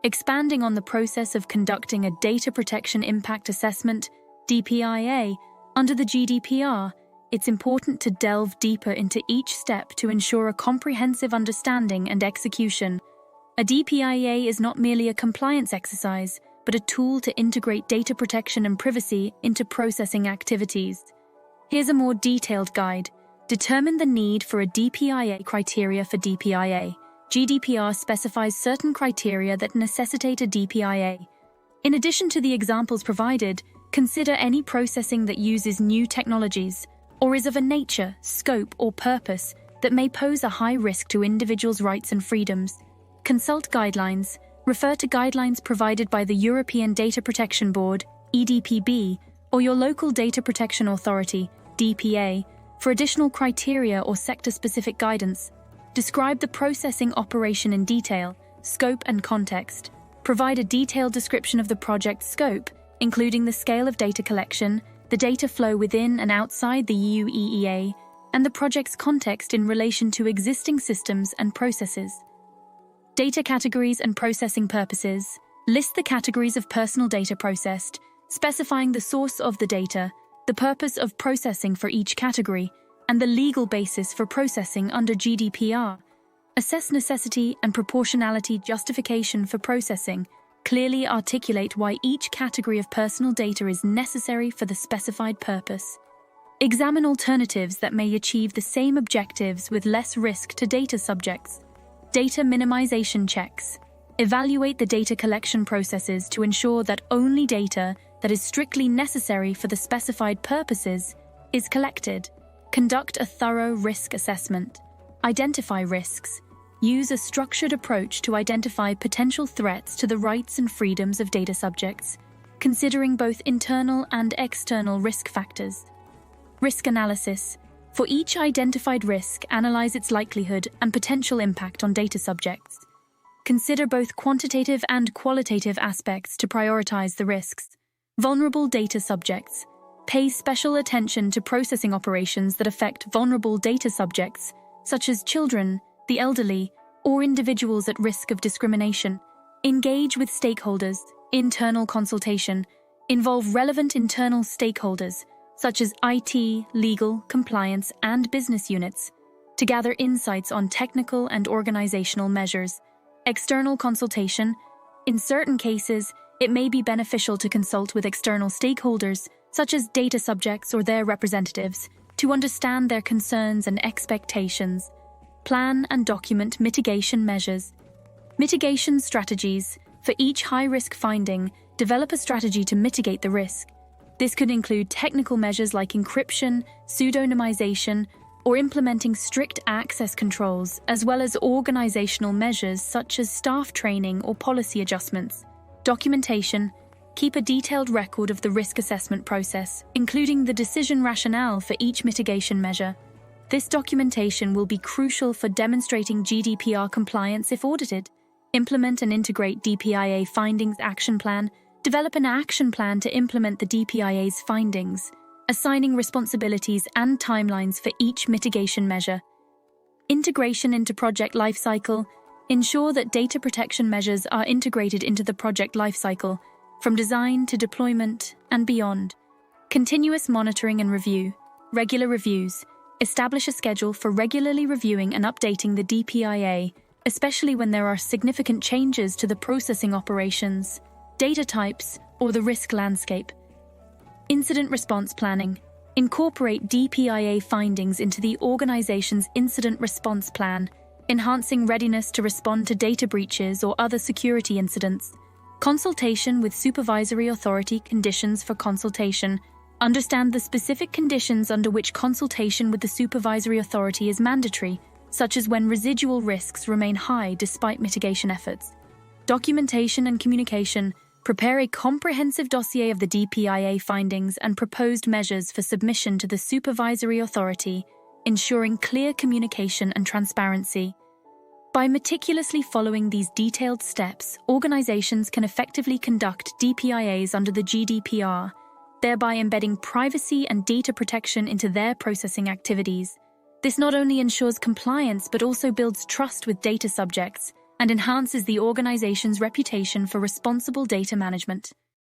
Expanding on the process of conducting a Data Protection Impact Assessment, DPIA, under the GDPR, it's important to delve deeper into each step to ensure a comprehensive understanding and execution. A DPIA is not merely a compliance exercise, but a tool to integrate data protection and privacy into processing activities. Here's a more detailed guide. Determine the need for a DPIA criteria for DPIA. GDPR specifies certain criteria that necessitate a DPIA. In addition to the examples provided, consider any processing that uses new technologies or is of a nature, scope, or purpose that may pose a high risk to individuals' rights and freedoms. Consult guidelines. Refer to guidelines provided by the European Data Protection Board, EDPB, or your local Data Protection Authority, DPA, for additional criteria or sector-specific guidance. Describe the processing operation in detail, scope and context. Provide a detailed description of the project's scope, including the scale of data collection, the data flow within and outside the EU EEA, and the project's context in relation to existing systems and processes. Data categories and processing purposes. List the categories of personal data processed, specifying the source of the data, the purpose of processing for each category, and the legal basis for processing under GDPR. Assess necessity and proportionality justification for processing. Clearly articulate why each category of personal data is necessary for the specified purpose. Examine alternatives that may achieve the same objectives with less risk to data subjects. Data minimization checks. Evaluate the data collection processes to ensure that only data that is strictly necessary for the specified purposes is collected. Conduct a thorough risk assessment. Identify risks. Use a structured approach to identify potential threats to the rights and freedoms of data subjects, considering both internal and external risk factors. Risk analysis. For each identified risk, analyze its likelihood and potential impact on data subjects. Consider both quantitative and qualitative aspects to prioritize the risks. Vulnerable data subjects. Pay special attention to processing operations that affect vulnerable data subjects, such as children, the elderly, or individuals at risk of discrimination. Engage with stakeholders. Internal consultation. Involve relevant internal stakeholders, such as IT, legal, compliance, and business units, to gather insights on technical and organizational measures. External consultation. In certain cases, it may be beneficial to consult with external stakeholders, such as data subjects or their representatives, to understand their concerns and expectations. Plan and document mitigation measures. Mitigation strategies. For each high-risk finding, develop a strategy to mitigate the risk. This could include technical measures like encryption, pseudonymization, or implementing strict access controls, as well as organizational measures such as staff training or policy adjustments. Documentation. Keep a detailed record of the risk assessment process, including the decision rationale for each mitigation measure. This documentation will be crucial for demonstrating GDPR compliance if audited. Implement and integrate DPIA findings action plan. Develop an action plan to implement the DPIA's findings, assigning responsibilities and timelines for each mitigation measure. Integration into project lifecycle. Ensure that data protection measures are integrated into the project lifecycle, from design to deployment and beyond. Continuous monitoring and review. Regular reviews. Establish a schedule for regularly reviewing and updating the DPIA, especially when there are significant changes to the processing operations, data types, or the risk landscape. Incident response planning. Incorporate DPIA findings into the organization's incident response plan, enhancing readiness to respond to data breaches or other security incidents. Consultation with supervisory authority. Conditions for consultation. Understand the specific conditions under which consultation with the supervisory authority is mandatory, such as when residual risks remain high despite mitigation efforts. Documentation and communication. Prepare a comprehensive dossier of the DPIA findings and proposed measures for submission to the supervisory authority, ensuring clear communication and transparency. By meticulously following these detailed steps, organizations can effectively conduct DPIAs under the GDPR, thereby embedding privacy and data protection into their processing activities. This not only ensures compliance but also builds trust with data subjects, and enhances the organization's reputation for responsible data management.